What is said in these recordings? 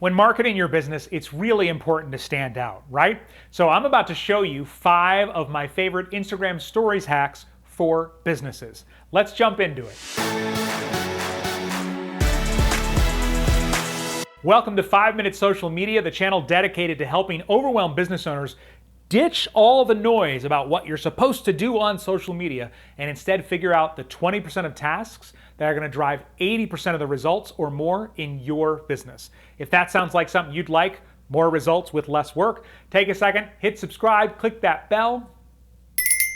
When marketing your business, it's really important to stand out, right? So I'm about to show you 5 of my favorite Instagram stories hacks for businesses. Let's jump into it. Welcome to 5 Minute Social Media, the channel dedicated to helping overwhelmed business owners ditch all the noise about what you're supposed to do on social media and instead figure out the 20% of tasks that are going to drive 80% of the results or more in your business. If that sounds like something you'd like, more results with less work, take a second, hit subscribe, click that bell.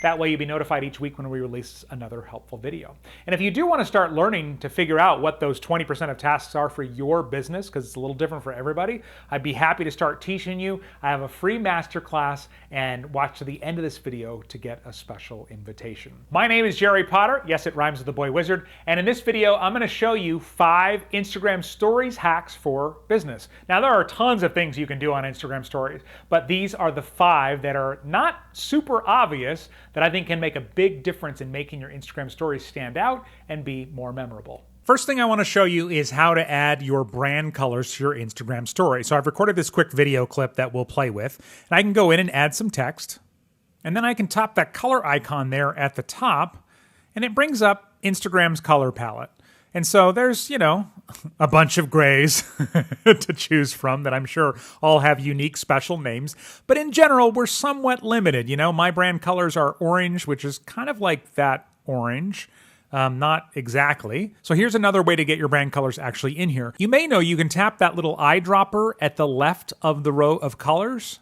That way you'll be notified each week when we release another helpful video. And if you do want to start learning to figure out what those 20% of tasks are for your business, because it's a little different for everybody, I'd be happy to start teaching you. I have a free masterclass, and watch to the end of this video to get a special invitation. My name is Jerry Potter. Yes, it rhymes with the boy wizard. And in this video, I'm going to show you 5 Instagram stories hacks for business. Now, there are tons of things you can do on Instagram stories, but these are the 5 that are not super obvious that I think can make a big difference in making your Instagram stories stand out and be more memorable. First thing I want to show you is how to add your brand colors to your Instagram story. So I've recorded this quick video clip that we'll play with, and I can go in and add some text, and then I can tap that color icon there at the top, and it brings up Instagram's color palette. And so there's, a bunch of grays to choose from that I'm sure all have unique special names. But in general, we're somewhat limited. My brand colors are orange, which is kind of like that orange. Not exactly. So here's another way to get your brand colors actually in here. You may know you can tap that little eyedropper at the left of the row of colors,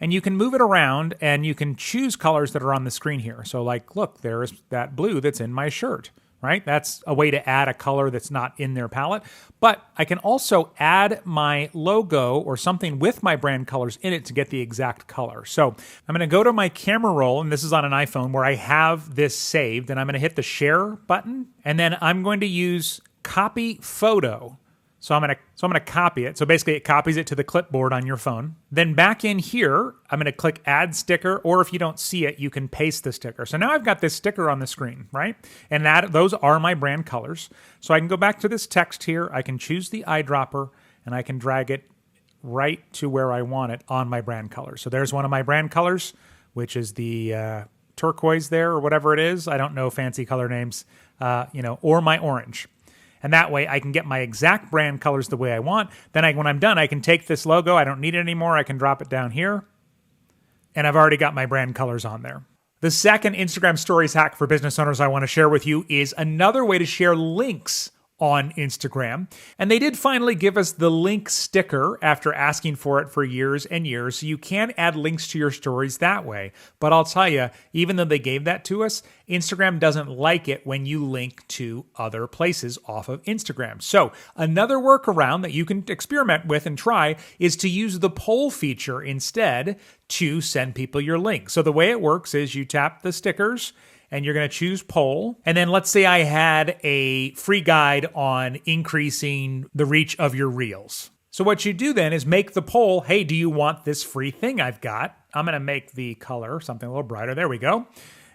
and you can move it around and you can choose colors that are on the screen here. So like, look, there's that blue that's in my shirt. Right? That's a way to add a color that's not in their palette. But I can also add my logo or something with my brand colors in it to get the exact color. So I'm going to go to my camera roll, and this is on an iPhone where I have this saved, and I'm going to hit the share button, and then I'm going to use copy photo. So I'm going to copy it. So basically it copies it to the clipboard on your phone. Then back in here, I'm going to click add sticker, or if you don't see it, you can paste the sticker. So now I've got this sticker on the screen, right? And those are my brand colors. So I can go back to this text here. I can choose the eyedropper, and I can drag it right to where I want it on my brand colors. So there's one of my brand colors, which is the turquoise there, or whatever it is. I don't know fancy color names, or my orange. And that way I can get my exact brand colors the way I want. Then when I'm done, I can take this logo. I don't need it anymore. I can drop it down here. And I've already got my brand colors on there. The second Instagram stories hack for business owners I want to share with you is another way to share links on Instagram. And they did finally give us the link sticker after asking for it for years and years. So you can add links to your stories that way. But I'll tell you, even though they gave that to us, Instagram doesn't like it when you link to other places off of Instagram. So another workaround that you can experiment with and try is to use the poll feature instead to send people your link. So the way it works is you tap the stickers, and you're going to choose poll. And then let's say I had a free guide on increasing the reach of your reels. So what you do then is make the poll, hey, do you want this free thing I've got? I'm going to make the color something a little brighter. There we go.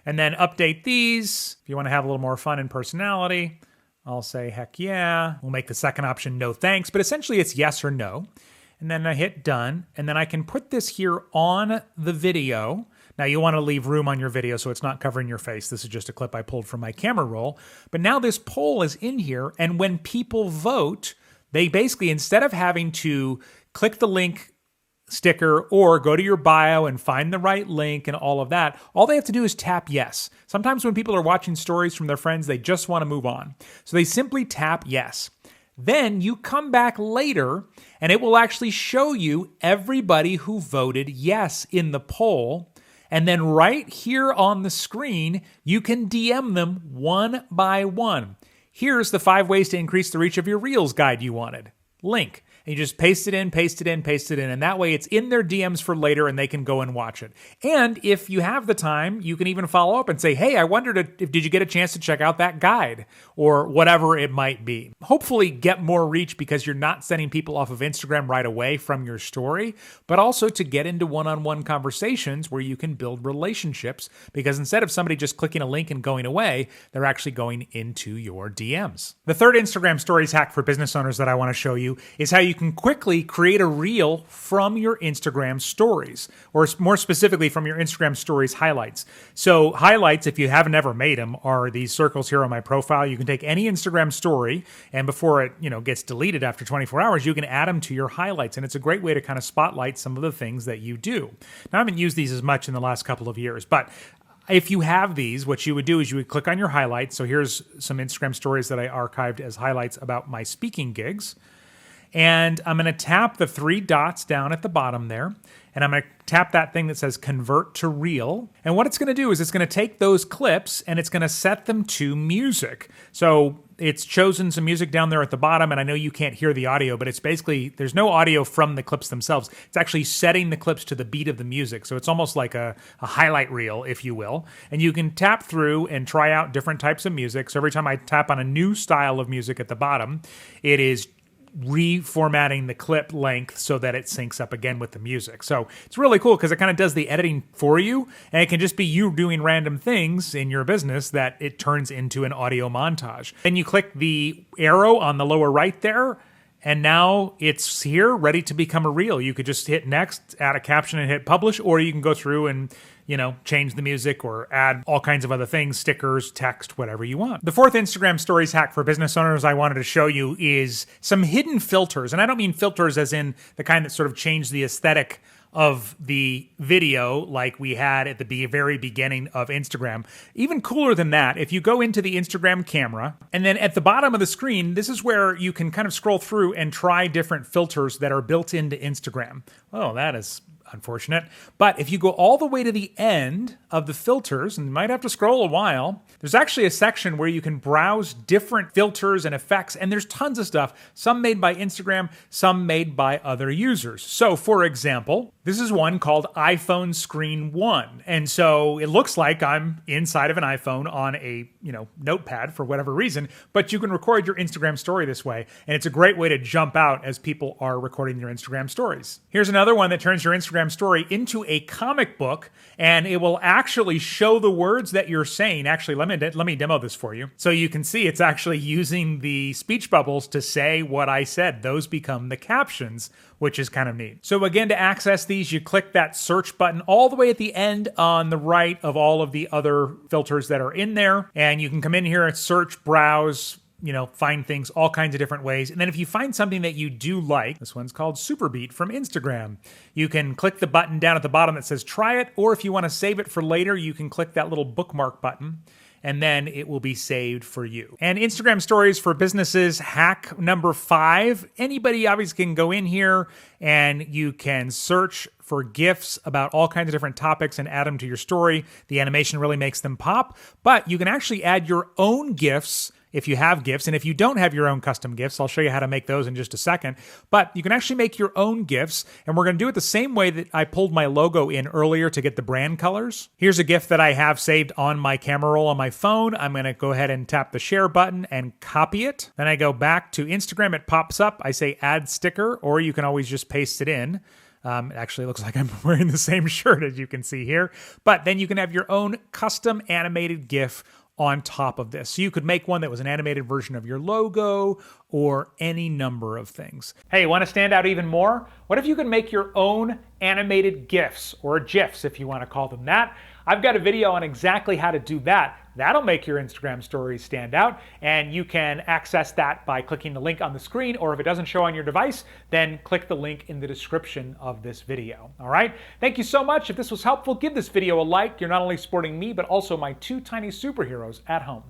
And then update these. If you want to have a little more fun and personality, I'll say, heck yeah. We'll make the second option no thanks, but essentially it's yes or no. And then I hit done. And then I can put this here on the video. Now, you want to leave room on your video so it's not covering your face. This is just a clip I pulled from my camera roll. But now this poll is in here, and when people vote, they basically, instead of having to click the link sticker or go to your bio and find the right link and all of that, all they have to do is tap yes. Sometimes when people are watching stories from their friends, they just want to move on. So they simply tap yes. Then you come back later, and it will actually show you everybody who voted yes in the poll. And then right here on the screen, you can DM them one by one. Here's the 5 ways to increase the reach of your Reels guide you wanted. Link. And you just paste it in, paste it in, paste it in. And that way it's in their DMs for later and they can go and watch it. And if you have the time, you can even follow up and say, hey, I wondered if did you get a chance to check out that guide or whatever it might be. Hopefully get more reach because you're not sending people off of Instagram right away from your story, but also to get into one-on-one conversations where you can build relationships because instead of somebody just clicking a link and going away, they're actually going into your DMs. The third Instagram stories hack for business owners that I want to show you is how you can quickly create a reel from your Instagram stories, or more specifically from your Instagram stories highlights. So highlights, if you haven't ever made them, are these circles here on my profile. You can take any Instagram story, and before it gets deleted after 24 hours, you can add them to your highlights. And it's a great way to kind of spotlight some of the things that you do. Now, I haven't used these as much in the last couple of years, but if you have these, what you would do is you would click on your highlights. So here's some Instagram stories that I archived as highlights about my speaking gigs. And I'm going to tap the three dots down at the bottom there. And I'm going to tap that thing that says convert to reel. And what it's going to do is it's going to take those clips and it's going to set them to music. So it's chosen some music down there at the bottom. And I know you can't hear the audio, but it's basically, there's no audio from the clips themselves. It's actually setting the clips to the beat of the music. So it's almost like a highlight reel, if you will. And you can tap through and try out different types of music. So every time I tap on a new style of music at the bottom, it is reformatting the clip length so that it syncs up again with the music. So it's really cool because it kind of does the editing for you, and it can just be you doing random things in your business that it turns into an audio montage. Then you click the arrow on the lower right there, and now it's here ready to become a reel. You could just hit next, add a caption and hit publish, or you can go through and change the music or add all kinds of other things, stickers, text, whatever you want. The fourth Instagram stories hack for business owners I wanted to show you is some hidden filters. And I don't mean filters as in the kind that sort of change the aesthetic of the video like we had at the very beginning of Instagram. Even cooler than that, if you go into the Instagram camera, and then at the bottom of the screen, this is where you can kind of scroll through and try different filters that are built into Instagram. Oh, that is unfortunate. But if you go all the way to the end of the filters, and you might have to scroll a while, there's actually a section where you can browse different filters and effects, and there's tons of stuff, some made by Instagram, some made by other users. So for example, this is one called iPhone Screen 1. And so it looks like I'm inside of an iPhone on a, notepad for whatever reason, but you can record your Instagram story this way. And it's a great way to jump out as people are recording their Instagram stories. Here's another one that turns your Instagram story into a comic book, and it will actually show the words that you're saying. Actually, let me demo this for you. So you can see it's actually using the speech bubbles to say what I said. Those become the captions, which is kind of neat. So again, to access these, you click that search button all the way at the end on the right of all of the other filters that are in there. And you can come in here and search, browse, find things all kinds of different ways. And then if you find something that you do like, this one's called Superbeat from Instagram. You can click the button down at the bottom that says try it, or if you want to save it for later, you can click that little bookmark button, and then it will be saved for you. And Instagram stories for businesses, hack number 5. Anybody obviously can go in here and you can search for GIFs about all kinds of different topics and add them to your story. The animation really makes them pop, but you can actually add your own GIFs if you have GIFs. And if you don't have your own custom GIFs, I'll show you how to make those in just a second. But you can actually make your own GIFs, and we're going to do it the same way that I pulled my logo in earlier to get the brand colors. Here's a GIF that I have saved on my camera roll on my phone. I'm going to go ahead and tap the share button and copy it. Then I go back to Instagram. It pops up. I say add sticker, or you can always just paste it in. It actually looks like I'm wearing the same shirt as you can see here. But then you can have your own custom animated GIF on top of this. So you could make one that was an animated version of your logo or any number of things. Hey, want to stand out even more? What if you could make your own animated GIFs, or GIFs if you want to call them that? I've got a video on exactly how to do that. That'll make your Instagram stories stand out, and you can access that by clicking the link on the screen, or if it doesn't show on your device, then click the link in the description of this video. All right? Thank you so much. If this was helpful, give this video a like. You're not only supporting me, but also my 2 tiny superheroes at home.